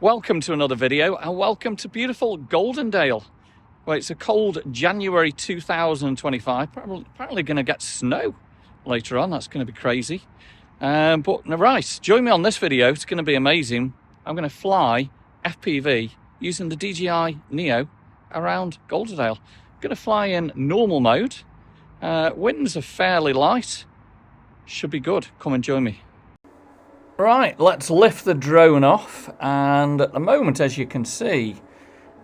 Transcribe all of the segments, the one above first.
Welcome to another video and welcome to beautiful Goldendale. Well, it's a cold January 2025. Apparently going to get snow later on. That's going to be crazy. But right, join me on this video. It's going to be amazing. I'm going to fly FPV using the DJI Neo around Goldendale. I'm going to fly in normal mode. Winds are fairly light. Should be good. Come and join me. Right, let's lift the drone off, and at the moment, as you can see,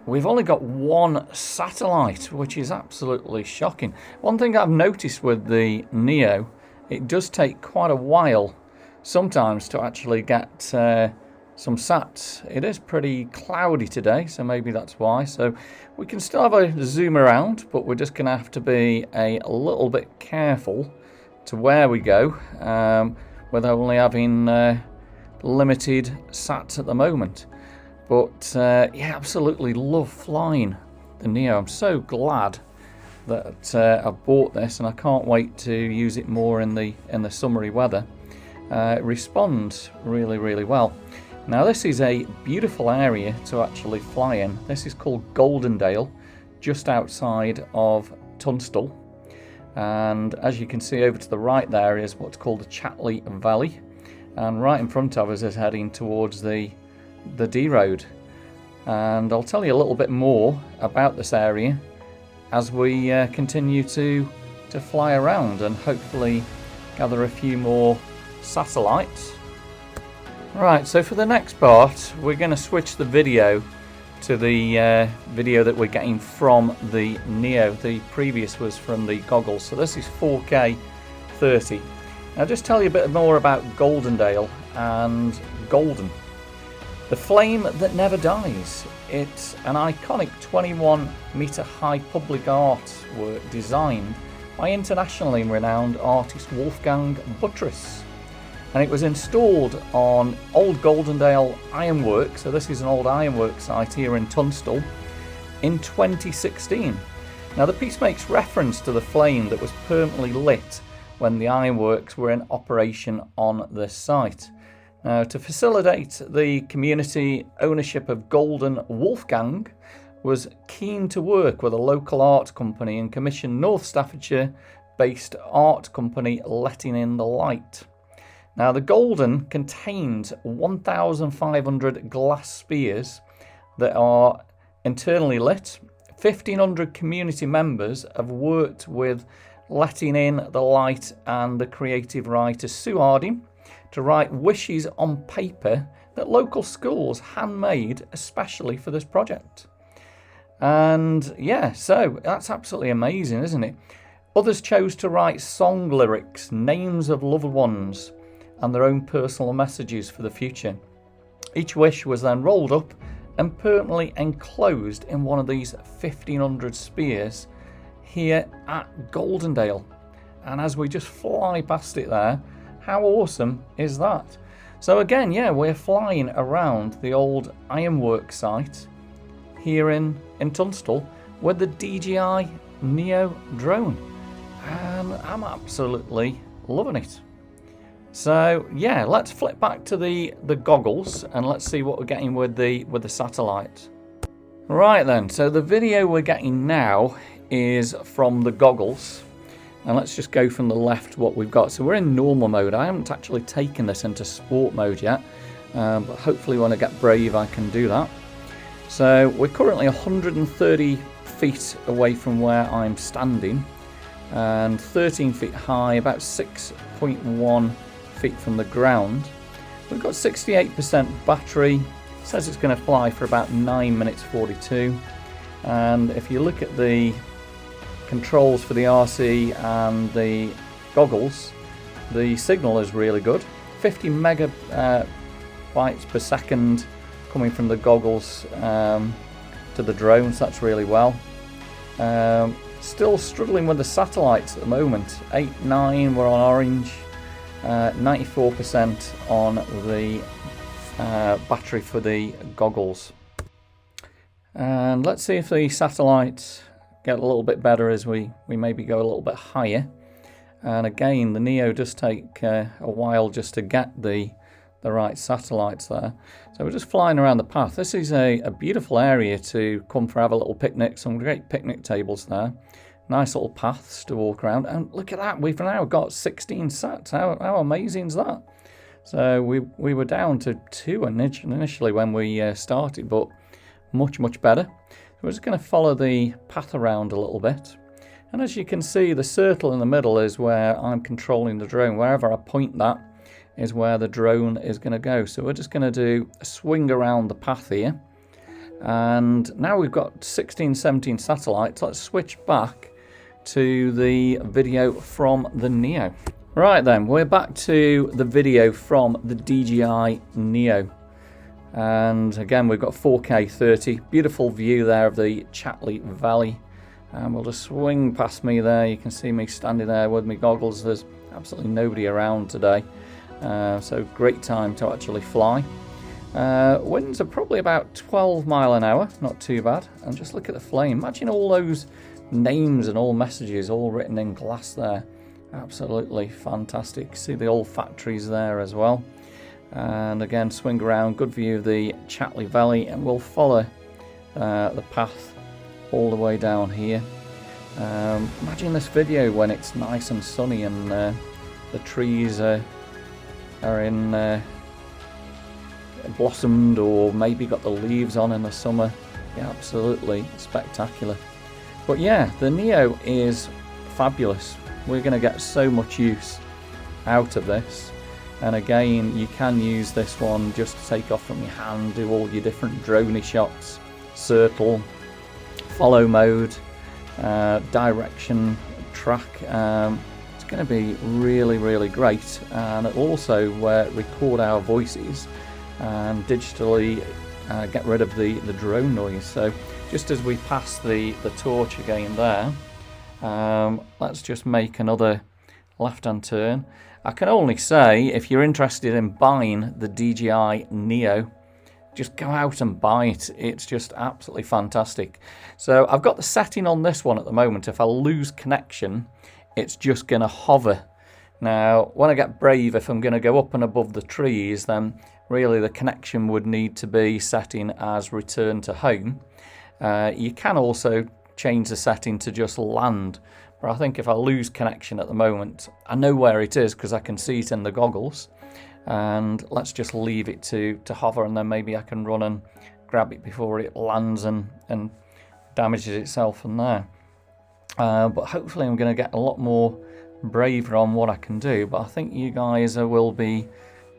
we've only got one satellite, which is absolutely shocking. One thing I've noticed with the Neo, it does take quite a while sometimes to actually get some sats. It is pretty cloudy today, so maybe that's why. So we can still have a zoom around, but we're just going to have to be a little bit careful to where we go. With only having limited sats at the moment. But yeah, absolutely love flying the Neo. I'm so glad that I bought this, and I can't wait to use it more in the summery weather. It responds really well. Now this is a beautiful area to actually fly in. This is called Goldendale, just outside of Tunstall. And as you can see over to the right there is what's called the Chatley Valley, and right in front of us is heading towards the D road. And I'll tell you a little bit more about this area as we continue to fly around and hopefully gather a few more satellites. Right, so for the next part we're going to switch the video to the video that we're getting from the Neo. The previous was from the goggles, so this is 4K 30. Now just tell you a bit more about Goldendale and Golden. The flame that never dies. It's an iconic 21-metre high public art work designed by internationally renowned artist Wolfgang Buttress. And it was installed on Old Goldendale Ironworks, so this is an old ironwork site here in Tunstall, in 2016. Now the piece makes reference to the flame that was permanently lit when the ironworks were in operation on this site. Now to facilitate the community ownership of Golden, Wolfgang was keen to work with a local art company and commission North Staffordshire based art company Letting in the Light. Now the Golden contains 1,500 glass spheres that are internally lit. 1,500 community members have worked with Letting in the Light and the creative writer Sue Harding to write wishes on paper that local schools handmade especially for this project. And yeah, so that's absolutely amazing, isn't it? Others chose to write song lyrics, names of loved ones, and their own personal messages for the future. Each wish was then rolled up and permanently enclosed in one of these 1,500 spheres here at Goldendale. And as we just fly past it there, how awesome is that? So again, yeah, we're flying around the old ironwork site here in Tunstall with the DJI Neo drone, and I'm absolutely loving it. So yeah, let's flip back to the goggles and let's see what we're getting with the satellite. Right then, so the video we're getting now is from the goggles, and let's just go from the left what we've got. So we're in normal mode. I haven't actually taken this into sport mode yet, but hopefully when I get brave I can do that. So we're currently 130 feet away from where I'm standing and 13 feet high, about 6.1 feet from the ground. We've got 68% battery. It says it's going to fly for about 9 minutes 42, and if you look at the controls for the RC and the goggles, the signal is really good. 50 megabytes per second coming from the goggles to the drones. That's really well. Still struggling with the satellites at the moment. 8, 9 we're on orange. 94% on the battery for the goggles. And let's see if the satellites get a little bit better as we maybe go a little bit higher. And again, the Neo does take a while just to get the the right satellites there. So we're just flying around the path. This is a beautiful area to come for have a little picnic. Some great picnic tables there. Nice little paths to walk around. And look at that, we've now got 16 sats. How amazing is that? So we were down to 2 initially when we started, but much better. So we're just going to follow the path around a little bit. And as you can see, the circle in the middle is where I'm controlling the drone. Wherever I point that is where the drone is going to go. So we're just going to do a swing around the path here. And now we've got 16, 17 satellites. Let's switch back to the video from the Neo. Right then, we're back to the video from the DJI Neo. And again, we've got 4K 30. Beautiful view there of the Chatley Valley. And we'll just swing past me there. You can see me standing there with my goggles. There's absolutely nobody around today. So great time to actually fly. Winds are probably about 12 mile an hour, not too bad. And just look at the flame. Imagine all those names and all messages all written in glass there. Absolutely fantastic. See the old factories there as well. And again, swing around, good view of the Chatley Valley, and we'll follow the path all the way down here. Imagine this video when it's nice and sunny and the trees are in blossomed, or maybe got the leaves on in the summer. Yeah, absolutely spectacular. But yeah, the Neo is fabulous. We're going to get so much use out of this. And again, you can use this one just to take off from your hand, do all your different droney shots, circle, follow mode, direction, track. It's going to be really great, and it'll also record our voices and digitally get rid of the drone noise. So just as we pass the torch again there, let's just make another left-hand turn. I can only say, if you're interested in buying the DJI Neo, just go out and buy it. It's just absolutely fantastic. So I've got the setting on this one at the moment. If I lose connection, it's just going to hover. Now, when I get brave, if I'm going to go up and above the trees, then really the connection would need to be setting as return to home. You can also change the setting to just land. But I think if I lose connection at the moment, I know where it is because I can see it in the goggles. And let's just leave it to hover, and then maybe I can run and grab it before it lands and damages itself from there. But hopefully I'm going to get a lot more braver on what I can do. But I think you guys will be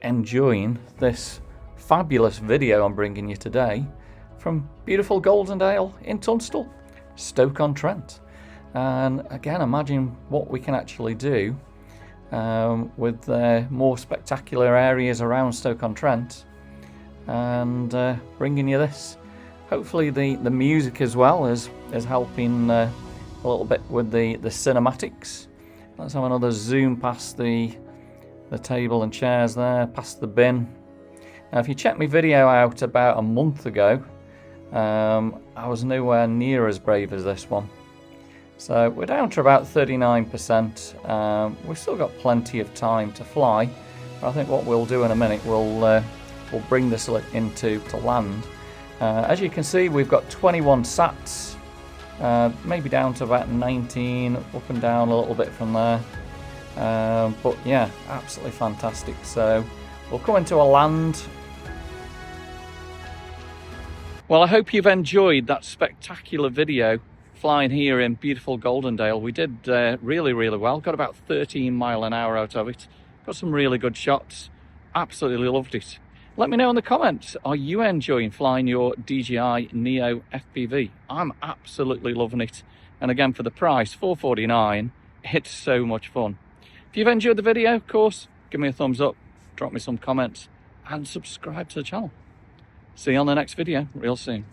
enjoying this fabulous video I'm bringing you today from beautiful Goldendale in Tunstall, Stoke-on-Trent. And again, imagine what we can actually do with more spectacular areas around Stoke-on-Trent, and bringing you this. Hopefully the music as well is helping a little bit with the cinematics. Let's have another zoom past the table and chairs there, past the bin. Now if you check my video out about a month ago, I was nowhere near as brave as this one. So we're down to about 39%. We've still got plenty of time to fly. But I think what we'll do in a minute, we'll bring this into land. As you can see, we've got 21 sats, maybe down to about 19, up and down a little bit from there. But yeah, absolutely fantastic. So we'll come into a land. Well, I hope you've enjoyed that spectacular video flying here in beautiful Goldendale. We did really well. Got about 13 mile an hour out of it. Got some really good shots. Absolutely loved it. Let me know in the comments, are you enjoying flying your DJI Neo FPV? I'm absolutely loving it. And again, for the price, $449, it's so much fun. If you've enjoyed the video, of course, give me a thumbs up, drop me some comments, and subscribe to the channel. See you on the next video real soon.